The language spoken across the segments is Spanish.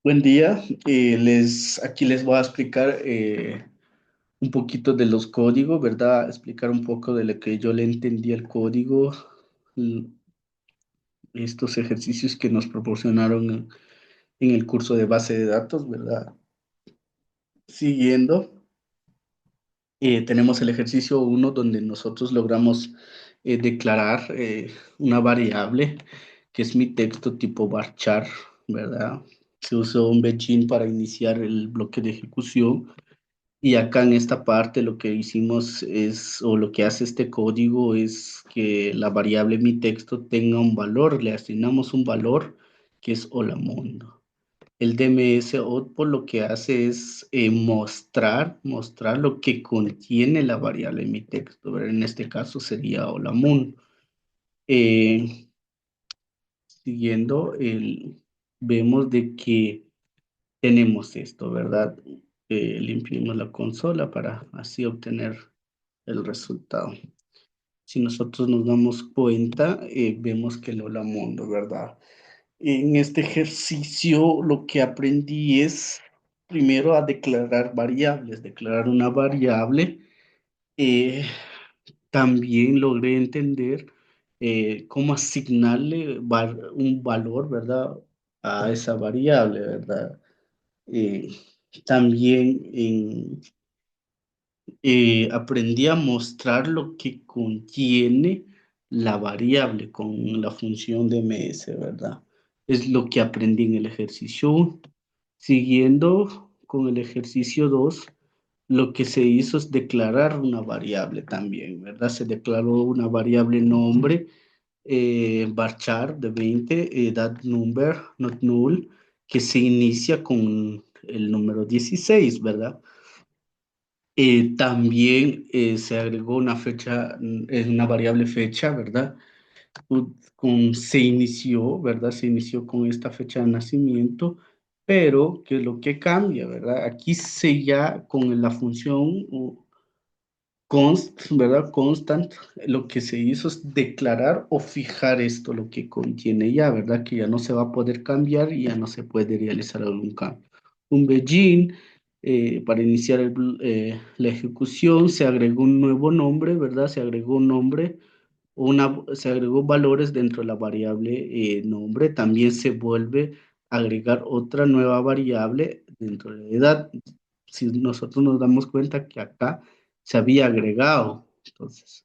Buen día. Aquí les voy a explicar un poquito de los códigos, ¿verdad? Explicar un poco de lo que yo le entendí al código, l- estos ejercicios que nos proporcionaron en el curso de base de datos, ¿verdad? Siguiendo, tenemos el ejercicio uno donde nosotros logramos declarar una variable que es mi texto tipo varchar, ¿verdad? Se usó un begin para iniciar el bloque de ejecución. Y acá en esta parte lo que hicimos es, o lo que hace este código es que la variable mi texto tenga un valor, le asignamos un valor que es hola mundo. El DMS output lo que hace es mostrar lo que contiene la variable mi texto, ¿verdad? En este caso sería hola mundo. Eh, Siguiendo, vemos de que tenemos esto, ¿verdad? Limpiemos la consola para así obtener el resultado. Si nosotros nos damos cuenta, vemos que el hola mundo, ¿verdad? En este ejercicio lo que aprendí es primero a declarar variables, declarar una variable. eh, También logré entender cómo asignarle un valor, ¿verdad? A esa variable, ¿verdad? Eh, También aprendí a mostrar lo que contiene la variable con la función de ms, ¿verdad? Es lo que aprendí en el ejercicio 1. Siguiendo con el ejercicio 2, lo que se hizo es declarar una variable también, ¿verdad? Se declaró una variable nombre, varchar de 20, that number, not null, que se inicia con el número 16, ¿verdad? También se agregó una fecha, una variable fecha, ¿verdad? Se inició, ¿verdad? Se inició con esta fecha de nacimiento, pero ¿qué es lo que cambia, ¿verdad? Aquí se ya con la función ¿verdad? Constant, lo que se hizo es declarar o fijar esto, lo que contiene ya, ¿verdad? Que ya no se va a poder cambiar y ya no se puede realizar algún cambio. Un begin, para iniciar la ejecución, se agregó un nuevo nombre, ¿verdad? Se agregó un nombre, se agregó valores dentro de la variable nombre. También se vuelve a agregar otra nueva variable dentro de la edad. Si nosotros nos damos cuenta que acá se había agregado, entonces,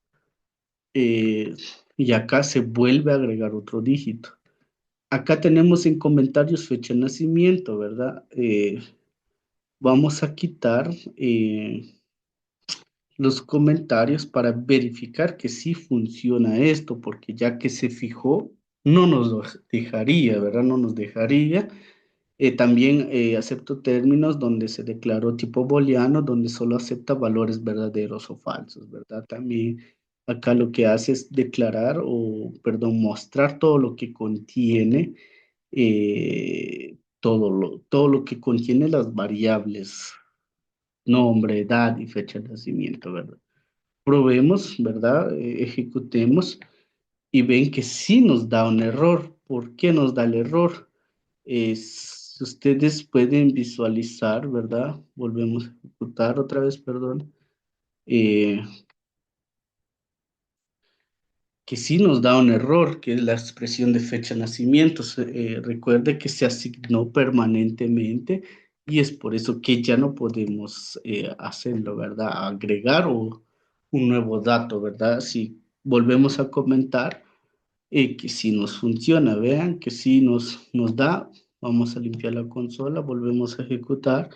eh, y acá se vuelve a agregar otro dígito. Acá tenemos en comentarios fecha de nacimiento, ¿verdad? Vamos a quitar los comentarios para verificar que sí funciona esto, porque ya que se fijó, no nos lo dejaría, ¿verdad? No nos dejaría. También acepto términos donde se declaró tipo booleano, donde solo acepta valores verdaderos o falsos, ¿verdad? También acá lo que hace es declarar o, perdón, mostrar todo lo que contiene, todo lo que contiene las variables, nombre, edad y fecha de nacimiento, ¿verdad? Probemos, ¿verdad? Ejecutemos y ven que sí nos da un error. ¿Por qué nos da el error? Ustedes pueden visualizar, ¿verdad? Volvemos a ejecutar otra vez, perdón. eh, que sí nos da un error, que es la expresión de fecha de nacimiento. Recuerde que se asignó permanentemente y es por eso que ya no podemos hacerlo, ¿verdad? Agregar un nuevo dato, ¿verdad? Si volvemos a comentar que si nos funciona, vean que si nos da, vamos a limpiar la consola, volvemos a ejecutar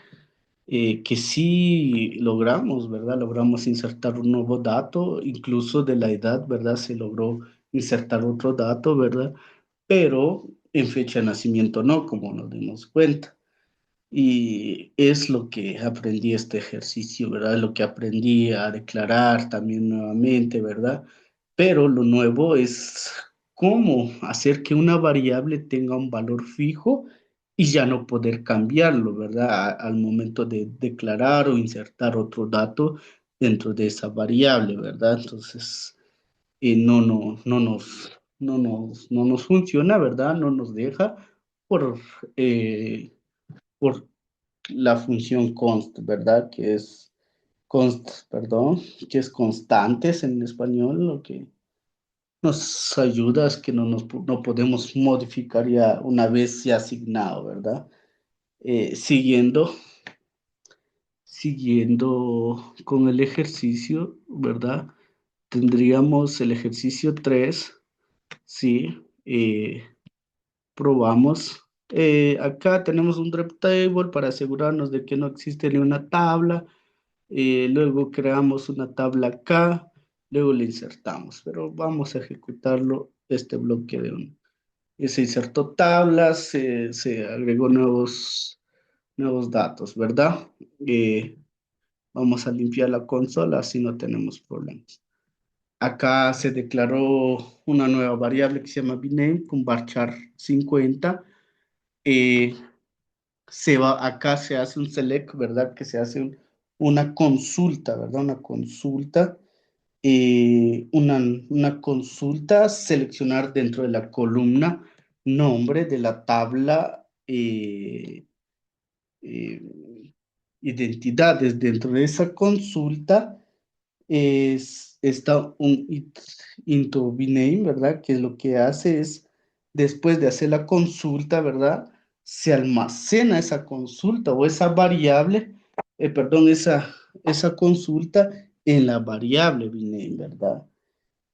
que sí logramos, ¿verdad? Logramos insertar un nuevo dato, incluso de la edad, ¿verdad? Se logró insertar otro dato, ¿verdad? Pero en fecha de nacimiento no, como nos dimos cuenta. Y es lo que aprendí este ejercicio, ¿verdad? Lo que aprendí a declarar también nuevamente, ¿verdad? Pero lo nuevo es cómo hacer que una variable tenga un valor fijo y ya no poder cambiarlo, ¿verdad? Al momento de declarar o insertar otro dato dentro de esa variable, ¿verdad? Entonces, no nos funciona, ¿verdad? No nos deja por, eh, por la función const, ¿verdad? Que es perdón, que es constantes en español, lo que nos ayuda es que no podemos modificar ya una vez ya asignado, ¿verdad? Siguiendo con el ejercicio, ¿verdad? Tendríamos el ejercicio 3, ¿sí? Probamos. Acá tenemos un drop table para asegurarnos de que no existe ni una tabla. Luego creamos una tabla acá, luego le insertamos, pero vamos a ejecutarlo este bloque de un. Se insertó tablas, se agregó nuevos datos, ¿verdad? Eh, Vamos a limpiar la consola, así no tenemos problemas. Acá se declaró una nueva variable que se llama bname con varchar 50. Eh, Acá se hace un select, ¿verdad? Que se hace una consulta, ¿verdad? Una consulta, seleccionar dentro de la columna nombre de la tabla eh, identidades. Dentro de esa consulta está un into bname, ¿verdad? Que lo que hace es, después de hacer la consulta, ¿verdad? Se almacena esa consulta o esa variable, perdón, esa consulta en la variable bname, ¿verdad?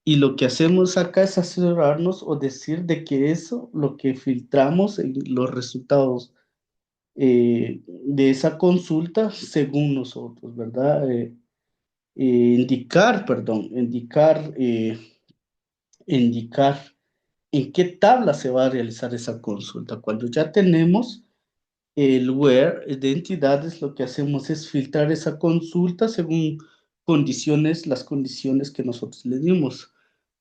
Y lo que hacemos acá es asegurarnos o decir de que eso, lo que filtramos en los resultados de esa consulta según nosotros, ¿verdad? Indicar en qué tabla se va a realizar esa consulta. Cuando ya tenemos el where de entidades, lo que hacemos es filtrar esa consulta según las condiciones que nosotros le dimos.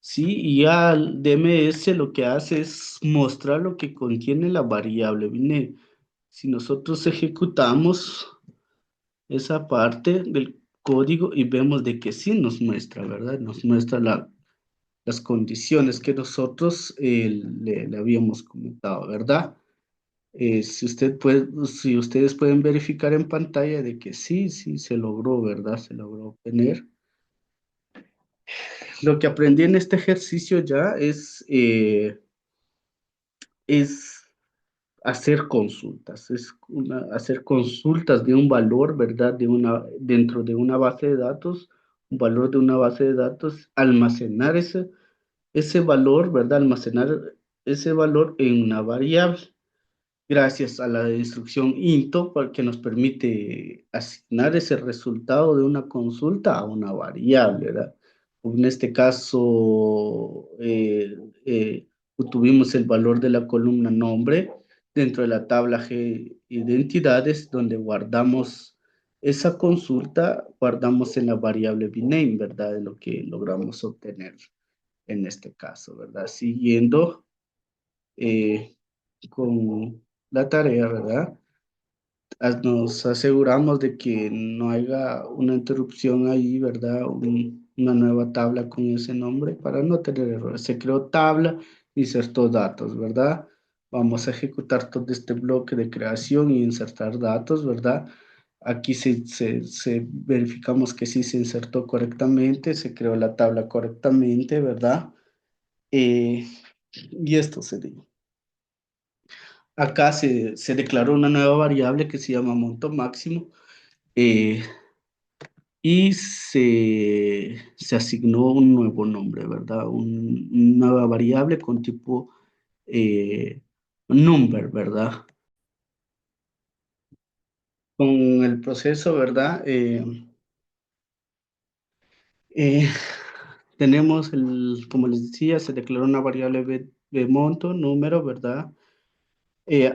¿Sí? Y al DMS lo que hace es mostrar lo que contiene la variable binaria. Si nosotros ejecutamos esa parte del código y vemos de que sí nos muestra, ¿verdad? Nos muestra las condiciones que nosotros le habíamos comentado, ¿verdad? Si ustedes pueden verificar en pantalla de que sí, sí se logró, ¿verdad? Se logró obtener. Lo que aprendí en este ejercicio ya es hacer consultas, hacer consultas de un valor, ¿verdad? Dentro de una base de datos, un valor de una base de datos, almacenar ese valor, ¿verdad? Almacenar ese valor en una variable, gracias a la instrucción into, que nos permite asignar ese resultado de una consulta a una variable, ¿verdad? En este caso, obtuvimos el valor de la columna nombre dentro de la tabla G identidades, donde guardamos esa consulta, guardamos en la variable bname, ¿verdad? De lo que logramos obtener en este caso, ¿verdad? Siguiendo con la tarea, ¿verdad? Nos aseguramos de que no haya una interrupción ahí, ¿verdad? Una nueva tabla con ese nombre para no tener errores. Se creó tabla, insertó datos, ¿verdad? Vamos a ejecutar todo este bloque de creación y insertar datos, ¿verdad? Aquí verificamos que sí se insertó correctamente, se creó la tabla correctamente, ¿verdad? Eh, y esto sería. Acá se declaró una nueva variable que se llama monto máximo eh, y se asignó un nuevo nombre, ¿verdad? Una nueva variable con tipo number, ¿verdad? Con el proceso, ¿verdad? Eh, tenemos como les decía, se declaró una variable de monto, número, ¿verdad?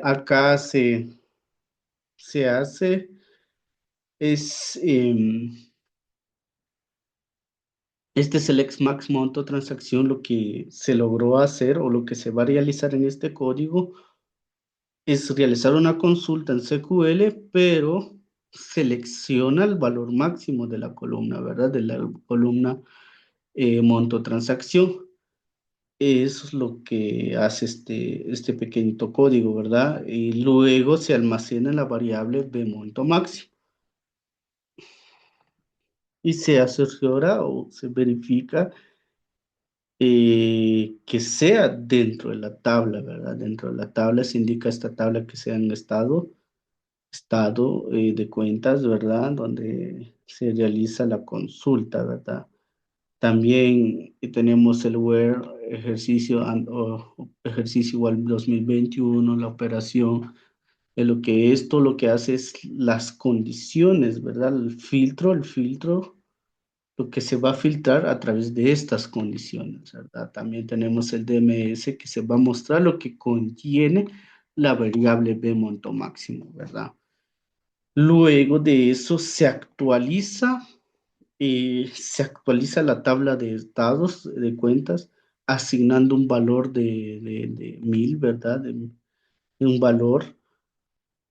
Acá se hace, es... este select max monto transacción, lo que se logró hacer o lo que se va a realizar en este código es realizar una consulta en SQL, pero selecciona el valor máximo de la columna, ¿verdad? De la columna monto transacción. eso es lo que hace este pequeñito código, ¿verdad? Y luego se almacena la variable de monto máximo y se asociora o se verifica que sea dentro de la tabla, ¿verdad? Dentro de la tabla se indica esta tabla que sea en estado de cuentas, ¿verdad? Donde se realiza la consulta, ¿verdad? También tenemos el where ejercicio, o ejercicio igual 2021, la operación, de lo que esto lo que hace es las condiciones, ¿verdad? El filtro, lo que se va a filtrar a través de estas condiciones, ¿verdad? También tenemos el DMS que se va a mostrar lo que contiene la variable B monto máximo, ¿verdad? Luego de eso se actualiza la tabla de estados de cuentas asignando un valor de 1000, ¿verdad? De un valor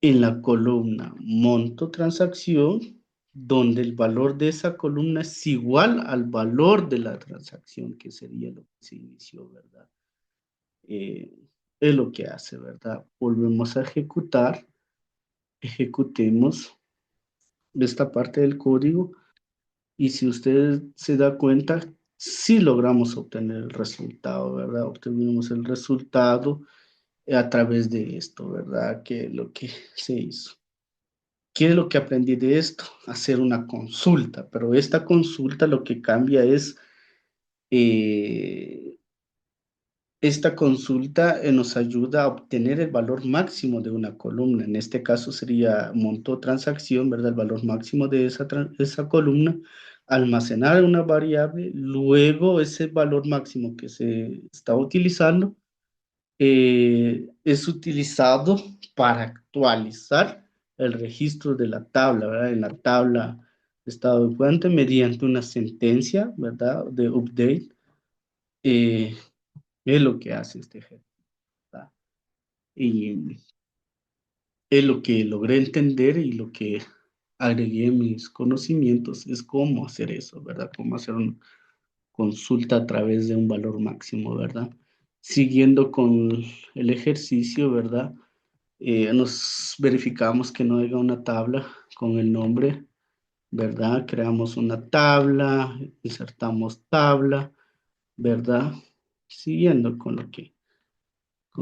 en la columna monto transacción, donde el valor de esa columna es igual al valor de la transacción, que sería lo que se inició, ¿verdad? Eh, es lo que hace, ¿verdad? Volvemos a ejecutemos esta parte del código. Y si usted se da cuenta, sí logramos obtener el resultado, ¿verdad? Obtuvimos el resultado a través de esto, ¿verdad? Que es lo que se hizo. ¿Qué es lo que aprendí de esto? Hacer una consulta, pero esta consulta lo que cambia es, eh, esta consulta nos ayuda a obtener el valor máximo de una columna. En este caso sería monto transacción, ¿verdad? El valor máximo de esa columna, almacenar una variable, luego ese valor máximo que se está utilizando es utilizado para actualizar el registro de la tabla, ¿verdad? En la tabla de estado de cuenta mediante una sentencia, ¿verdad? De update, eh, es lo que hace este ejercicio. ¿Verdad? Y es lo que logré entender y lo que agregué en mis conocimientos es cómo hacer eso, ¿verdad? Cómo hacer una consulta a través de un valor máximo, ¿verdad? Siguiendo con el ejercicio, ¿verdad? Nos verificamos que no haya una tabla con el nombre, ¿verdad? Creamos una tabla, insertamos tabla, ¿verdad? Siguiendo con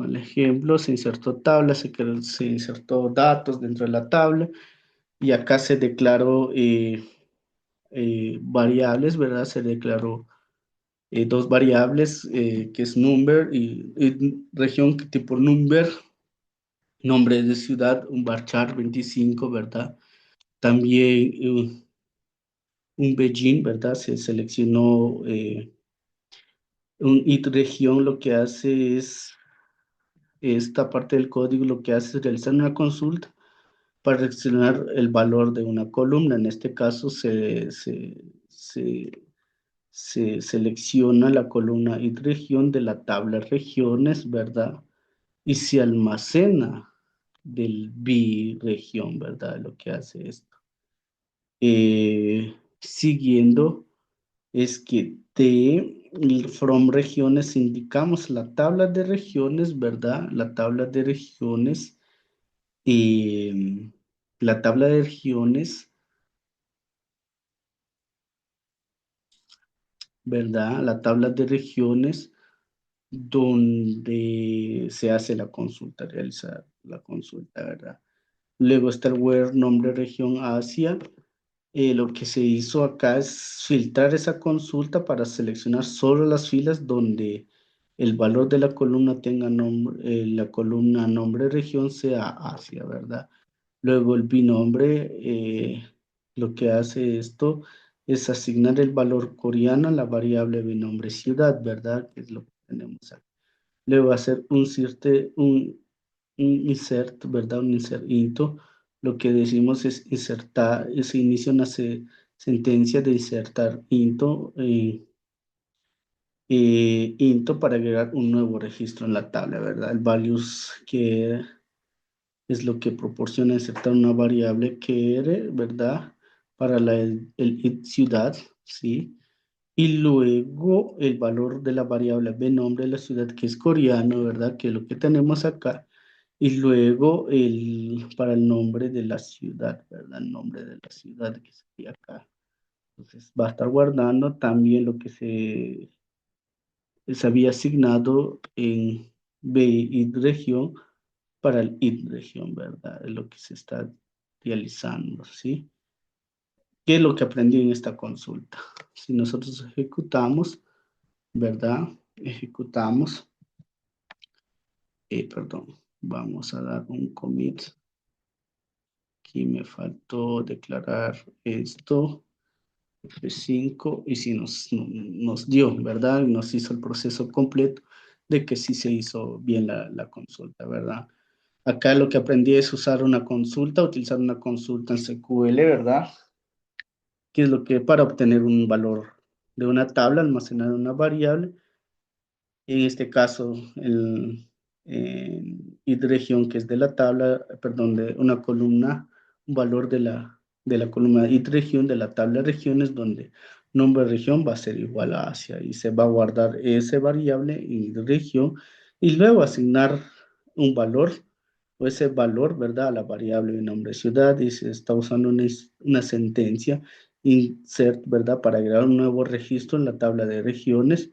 el ejemplo, se insertó tabla, se insertó datos dentro de la tabla y acá se declaró variables, ¿verdad? Se declaró dos variables que es number y región tipo number, nombre de ciudad, un varchar 25, ¿verdad? También un Beijing, ¿verdad? Se seleccionó un id región, lo que hace es, esta parte del código lo que hace es realizar una consulta para seleccionar el valor de una columna. En este caso se selecciona la columna id región de la tabla regiones, ¿verdad? Y se almacena del bi-región, ¿verdad? Lo que hace esto. Siguiendo, es que from regiones indicamos la tabla de regiones, ¿verdad? Eh, la tabla de regiones, ¿verdad? La tabla de regiones donde se hace la consulta, realizar la consulta, ¿verdad? Luego está el where nombre región Asia. Lo que se hizo acá es filtrar esa consulta para seleccionar solo las filas donde el valor de la columna tenga nombre, la columna nombre región sea Asia, ¿verdad? Luego el binombre, lo que hace esto es asignar el valor coreano a la variable binombre ciudad, ¿verdad? Que es lo que tenemos aquí. Luego hacer un insert, ¿verdad? Un insert into. Lo que decimos es insertar, se inicia una sentencia de insertar into para agregar un nuevo registro en la tabla, ¿verdad? El values que es lo que proporciona insertar una variable que era, ¿verdad? Para el id ciudad, ¿sí? Y luego el valor de la variable b nombre de la ciudad, que es coreano, ¿verdad? Que es lo que tenemos acá. Y luego para el nombre de la ciudad, ¿verdad? El nombre de la ciudad que sería acá. Entonces va a estar guardando también lo que se había asignado en b id región para el id región, ¿verdad? Es lo que se está realizando, ¿sí? ¿Qué es lo que aprendí en esta consulta? Si nosotros ejecutamos, ¿verdad? Ejecutamos, perdón, vamos a dar un commit. Aquí me faltó declarar esto, F5, y si nos dio, ¿verdad? Nos hizo el proceso completo de que sí se hizo bien la consulta, ¿verdad? Acá lo que aprendí es usar una consulta, utilizar una consulta en SQL, ¿verdad? Que es lo que para obtener un valor de una tabla, almacenar una variable. En este caso, id región, que es de la tabla, perdón, de una columna, un valor de la columna id región de la tabla regiones, donde nombre de región va a ser igual a Asia y se va a guardar ese variable en id región y luego asignar un valor o ese valor, ¿verdad? A la variable de nombre de ciudad y se está usando una sentencia insert, ¿verdad? Para agregar un nuevo registro en la tabla de regiones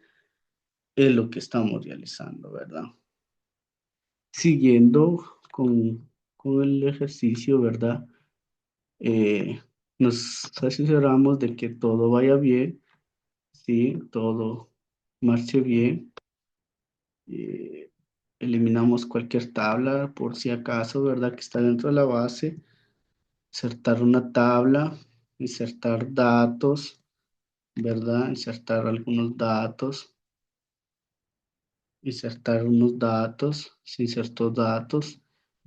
es lo que estamos realizando, ¿verdad? Siguiendo con el ejercicio, ¿verdad? Eh, nos aseguramos de que todo vaya bien, ¿sí? Todo marche bien. Eh, eliminamos cualquier tabla por si acaso, ¿verdad? Que está dentro de la base. Insertar una tabla, insertar datos, ¿verdad? Insertar algunos datos. Insertar unos datos, se insertó datos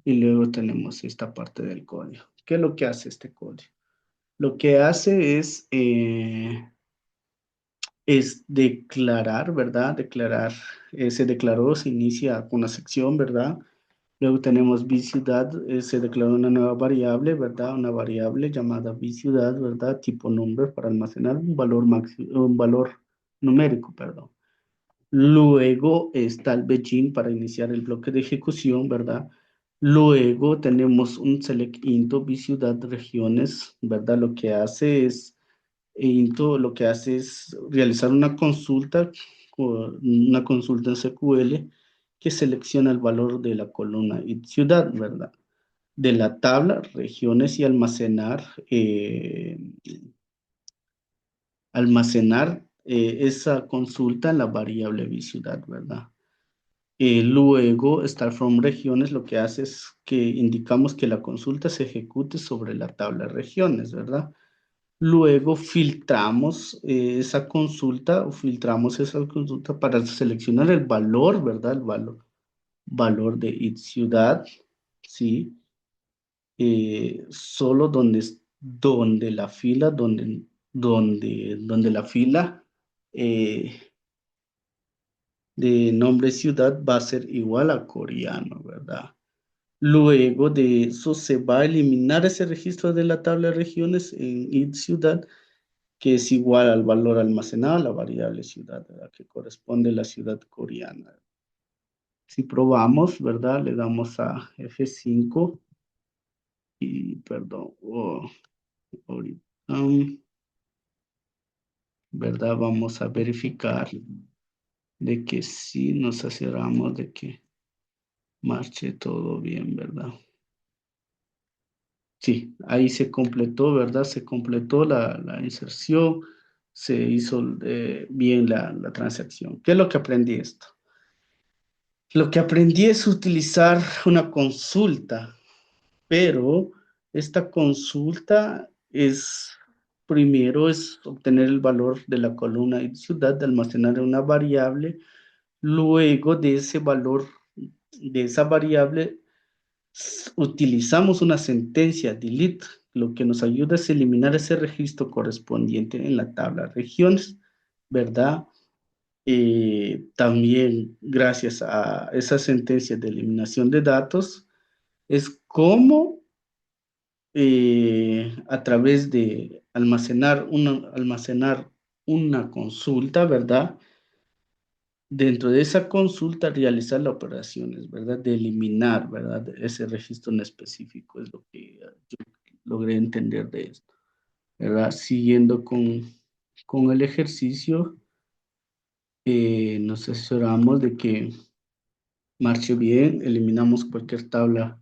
y luego tenemos esta parte del código. ¿Qué es lo que hace este código? Lo que hace es declarar, ¿verdad? Declarar, se declaró, se inicia con una sección, ¿verdad? Luego tenemos bciudad, se declaró una nueva variable, ¿verdad? Una variable llamada bciudad, ¿verdad? Tipo number para almacenar un valor numérico, perdón. Luego está el begin para iniciar el bloque de ejecución, ¿verdad? Luego tenemos un select into ciudad regiones, ¿verdad? Lo que hace es realizar una consulta en SQL que selecciona el valor de la columna y ciudad, ¿verdad? De la tabla, regiones y almacenar esa consulta en la variable bciudad, ¿verdad? Luego, start from regiones lo que hace es que indicamos que la consulta se ejecute sobre la tabla regiones, ¿verdad? Luego filtramos esa consulta para seleccionar el valor, ¿verdad? El valor de each ciudad, ¿sí? Solo donde la fila, donde la fila de nombre ciudad va a ser igual a coreano, ¿verdad? Luego de eso se va a eliminar ese registro de la tabla de regiones en id ciudad, que es igual al valor almacenado a la variable ciudad, ¿verdad? Que corresponde a la ciudad coreana. Si probamos, ¿verdad? Le damos a F5 y, perdón, ahorita, ¿verdad? Vamos a verificar de que sí nos aseguramos de que marche todo bien, ¿verdad? Sí, ahí se completó, ¿verdad? Se completó la inserción, se hizo bien la transacción. ¿Qué es lo que aprendí esto? Lo que aprendí es utilizar una consulta, pero esta consulta primero es obtener el valor de la columna y ciudad, de almacenar una variable, luego de ese valor, de esa variable, utilizamos una sentencia delete, lo que nos ayuda es eliminar ese registro correspondiente en la tabla regiones, ¿verdad? También gracias a esa sentencia de eliminación de datos, es como a través de almacenar una consulta, ¿verdad? Dentro de esa consulta realizar las operaciones, ¿verdad? De eliminar, ¿verdad? Ese registro en específico es lo que yo logré entender de esto, ¿verdad? Siguiendo con el ejercicio, nos asesoramos de que marche bien, eliminamos cualquier tabla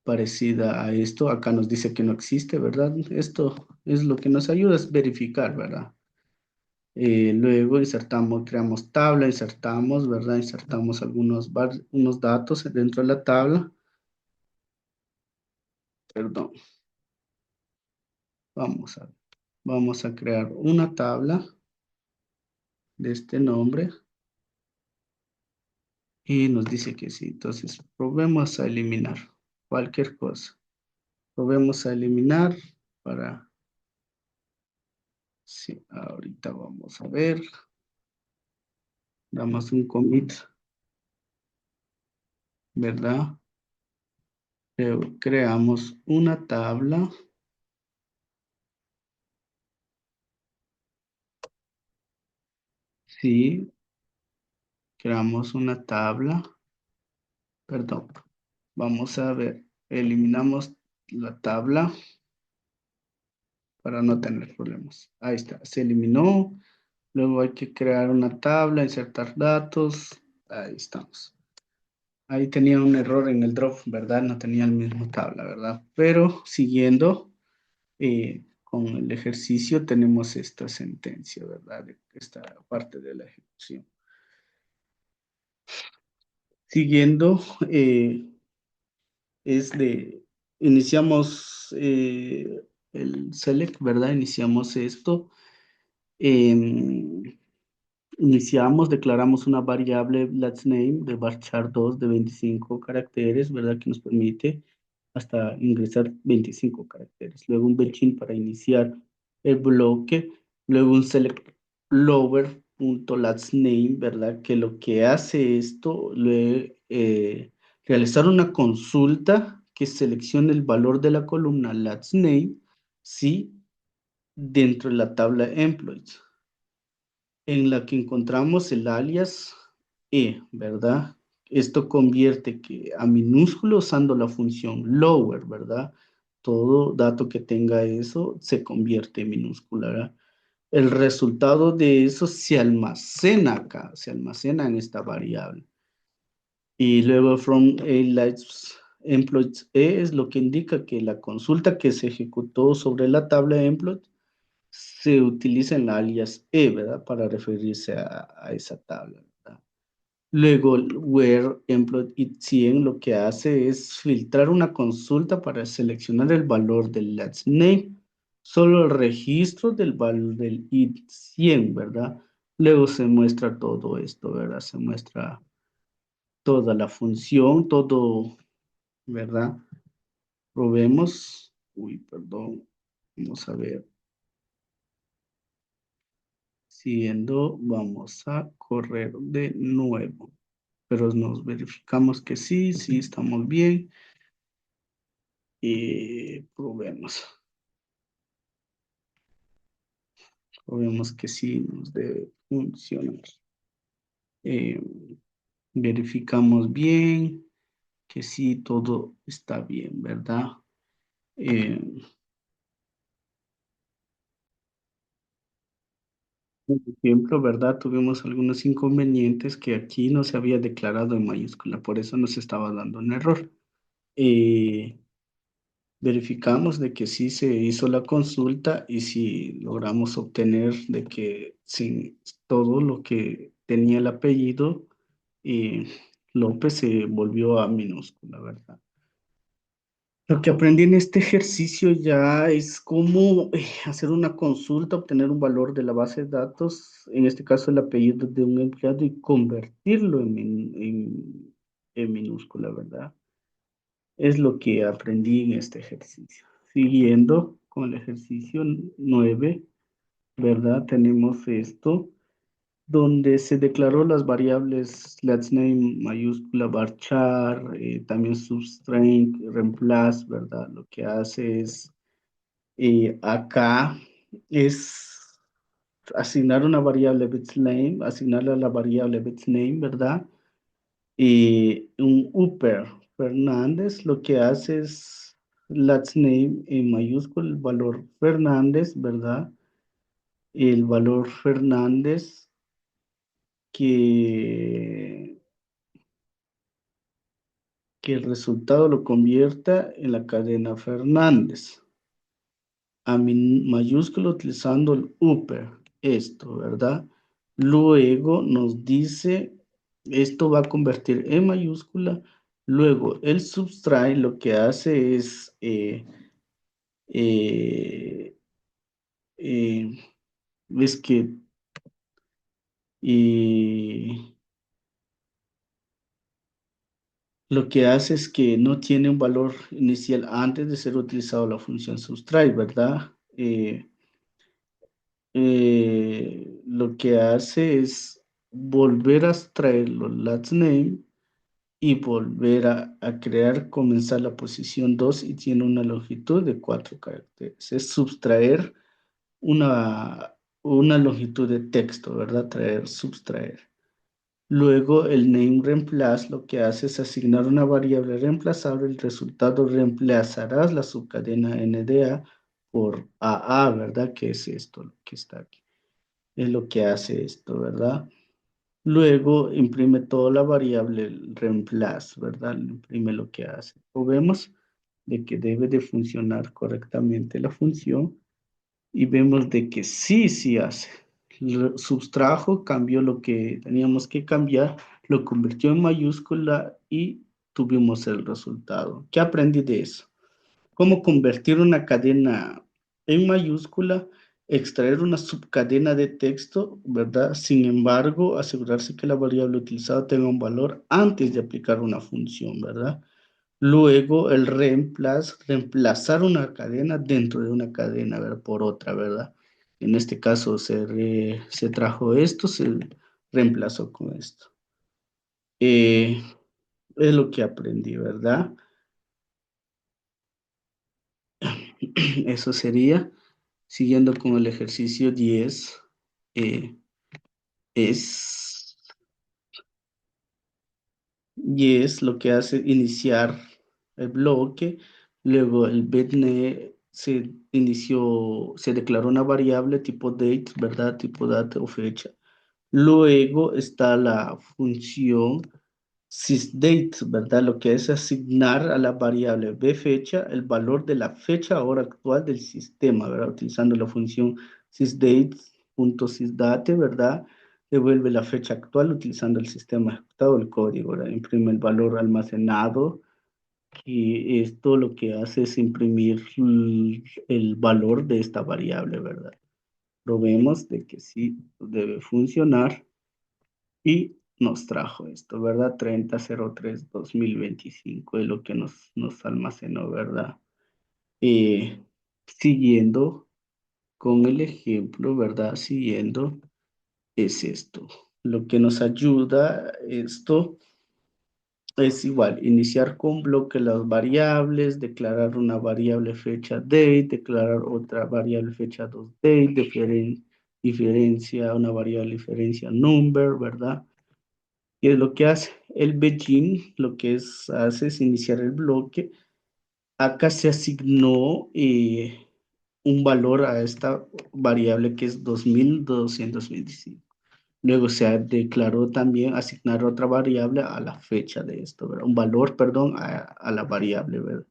parecida a esto. Acá nos dice que no existe, ¿verdad? Esto es lo que nos ayuda a verificar, ¿verdad? Luego insertamos, creamos tabla, insertamos, ¿verdad? Insertamos unos datos dentro de la tabla. Perdón, vamos a, vamos a crear una tabla de este nombre y nos dice que sí. Entonces, probemos a eliminar cualquier cosa. Probemos a eliminar para, sí, ahorita vamos a ver. Damos un commit, ¿verdad? Creamos una tabla. Sí, creamos una tabla. Perdón. Vamos a ver. Eliminamos la tabla para no tener problemas. Ahí está. Se eliminó. Luego hay que crear una tabla, insertar datos. Ahí estamos. Ahí tenía un error en el drop, ¿verdad? No tenía el mismo tabla, ¿verdad? Pero siguiendo con el ejercicio tenemos esta sentencia, ¿verdad? Esta parte de la ejecución. Siguiendo, iniciamos el select, ¿verdad? Iniciamos esto. em, Iniciamos, declaramos una variable let's name de varchar 2 de 25 caracteres, ¿verdad? Que nos permite hasta ingresar 25 caracteres. Luego un benching para iniciar el bloque. Luego un select lower punto let's name, ¿verdad? Que lo que hace esto, realizar una consulta que seleccione el valor de la columna let's name, ¿sí? Dentro de la tabla employees en la que encontramos el alias ¿verdad? Esto convierte que a minúsculo usando la función lower, ¿verdad? Todo dato que tenga eso se convierte en minúscula, ¿verdad? El resultado de eso se almacena acá, se almacena en esta variable. Y luego from lights employees es lo que indica que la consulta que se ejecutó sobre la tabla de employees se utiliza en la alias ¿verdad? Para referirse a esa tabla, ¿verdad? Luego, where employee it 100 lo que hace es filtrar una consulta para seleccionar el valor del let's name, solo el registro del valor del it 100, ¿verdad? Luego se muestra todo esto, ¿verdad? Se muestra toda la función, todo, ¿verdad? Probemos. Uy, perdón. Vamos a ver. Siguiendo, vamos a correr de nuevo. Pero nos verificamos que sí, sí estamos bien. Y probemos. Probemos que sí nos debe funcionar. Eh, Verificamos bien que sí todo está bien, ¿verdad? Eh, por ejemplo, ¿verdad? Tuvimos algunos inconvenientes que aquí no se había declarado en mayúscula, por eso nos estaba dando un error. Eh, Verificamos de que sí se hizo la consulta y si logramos obtener de que sin todo lo que tenía el apellido, eh, López se volvió a minúscula, ¿verdad? Lo que aprendí en este ejercicio ya es cómo hacer una consulta, obtener un valor de la base de datos, en este caso el apellido de un empleado y convertirlo en minúscula, ¿verdad? Es lo que aprendí en este ejercicio. Siguiendo con el ejercicio 9, ¿verdad? Tenemos esto, donde se declaró las variables let's name mayúscula, varchar, también substring, reemplace, ¿verdad? Lo que hace es, acá es asignar una variable bitname, asignarle a la variable bitname, ¿verdad? Y un upper Fernández lo que hace es last name en mayúscula, el valor Fernández, ¿verdad? El valor Fernández que, que el resultado lo convierta en la cadena Fernández. A mayúscula utilizando el upper, esto, ¿verdad? Luego nos dice, esto va a convertir en mayúscula. Luego el subtract lo que hace es, eh, eh, es que eh, lo que hace es que no tiene un valor inicial antes de ser utilizado la función subtract, ¿verdad? Lo que hace es volver a extraer los last name y volver a crear, comenzar la posición 2 y tiene una longitud de 4 caracteres. Es subtraer una longitud de texto, ¿verdad? Traer, subtraer. Luego el name reemplace lo que hace es asignar una variable reemplazable. El resultado reemplazarás la subcadena NDA por AA, ¿verdad? Que es esto, lo que está aquí. Es lo que hace esto, ¿verdad? Luego imprime toda la variable el reemplazo, ¿verdad? Imprime lo que hace. O vemos de que debe de funcionar correctamente la función y vemos de que sí hace. Sustrajo, cambió lo que teníamos que cambiar, lo convirtió en mayúscula y tuvimos el resultado. ¿Qué aprendí de eso? Cómo convertir una cadena en mayúscula, extraer una subcadena de texto, ¿verdad? Sin embargo, asegurarse que la variable utilizada tenga un valor antes de aplicar una función, ¿verdad? Luego, el reemplazar una cadena dentro de una cadena, ¿verdad? Por otra, ¿verdad? En este caso se trajo esto, se reemplazó con esto. Eh, es lo que aprendí, ¿verdad? Eso sería. Siguiendo con el ejercicio 10, eh, es, y es lo que hace iniciar el bloque, luego el bitname se inició, se declaró una variable tipo date, ¿verdad? Tipo data o fecha. Luego está la función sysdate, ¿verdad? Lo que es asignar a la variable b fecha el valor de la fecha hora actual del sistema, ¿verdad? Utilizando la función sysdate.sysdate, ¿verdad? Devuelve la fecha actual utilizando el sistema ejecutado, el código, ¿verdad? Imprime el valor almacenado y esto lo que hace es imprimir el valor de esta variable, ¿verdad? Probemos de que sí debe funcionar y nos trajo esto, ¿verdad? 30/03/2025 es lo que nos almacenó, ¿verdad? Eh, Siguiendo con el ejemplo, ¿verdad? Siguiendo es esto. Lo que nos ayuda esto es igual, iniciar con bloque las variables, declarar una variable fecha date, declarar otra variable fecha 2date, diferencia, una variable diferencia number, ¿verdad? Y es lo que hace el begin, lo que hace es iniciar el bloque. Acá se asignó un valor a esta variable que es 2225. Luego se declaró también asignar otra variable a la fecha de esto, ¿verdad? Un valor, perdón, a la variable, ¿verdad?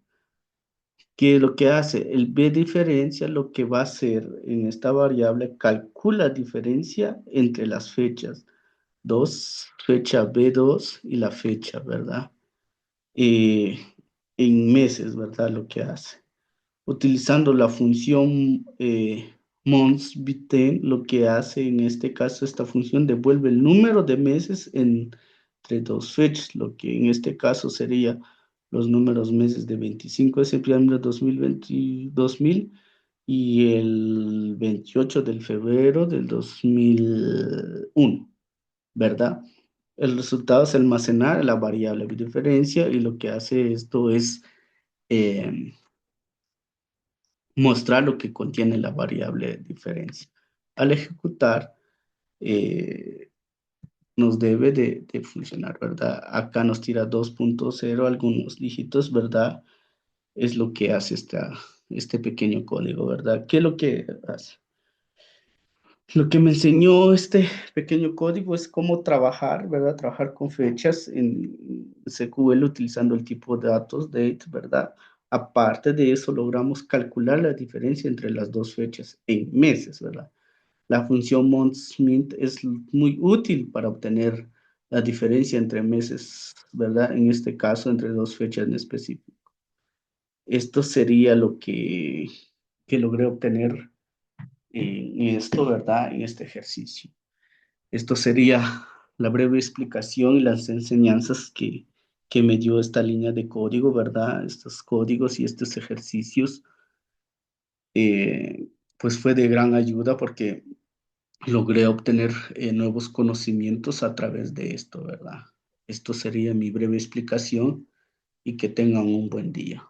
¿Qué es lo que hace? El B diferencia lo que va a hacer en esta variable, calcula diferencia entre las fechas. 2 fecha B2 y la fecha, ¿verdad? Eh, en meses, ¿verdad? Lo que hace. Utilizando la función months_bten, lo que hace en este caso, esta función devuelve el número de meses entre dos fechas, lo que en este caso sería los números meses de 25 de septiembre de 2020 y el 28 de febrero del 2001, ¿verdad? El resultado es almacenar la variable de diferencia y lo que hace esto es eh, mostrar lo que contiene la variable de diferencia. al ejecutar, eh, nos debe de funcionar, ¿verdad? Acá nos tira 2.0 algunos dígitos, ¿verdad? Es lo que hace este pequeño código, ¿verdad? ¿Qué es lo que hace? Lo que me enseñó este pequeño código es cómo trabajar, ¿verdad? Trabajar con fechas en SQL utilizando el tipo de datos, date, ¿verdad? Aparte de eso, logramos calcular la diferencia entre las dos fechas en meses, ¿verdad? La función monthsMint es muy útil para obtener la diferencia entre meses, ¿verdad? En este caso, entre dos fechas en específico. Esto sería lo que logré obtener en esto, ¿verdad? En este ejercicio. Esto sería la breve explicación y las enseñanzas que me dio esta línea de código, ¿verdad? Estos códigos y estos ejercicios, pues fue de gran ayuda porque logré obtener nuevos conocimientos a través de esto, ¿verdad? Esto sería mi breve explicación y que tengan un buen día.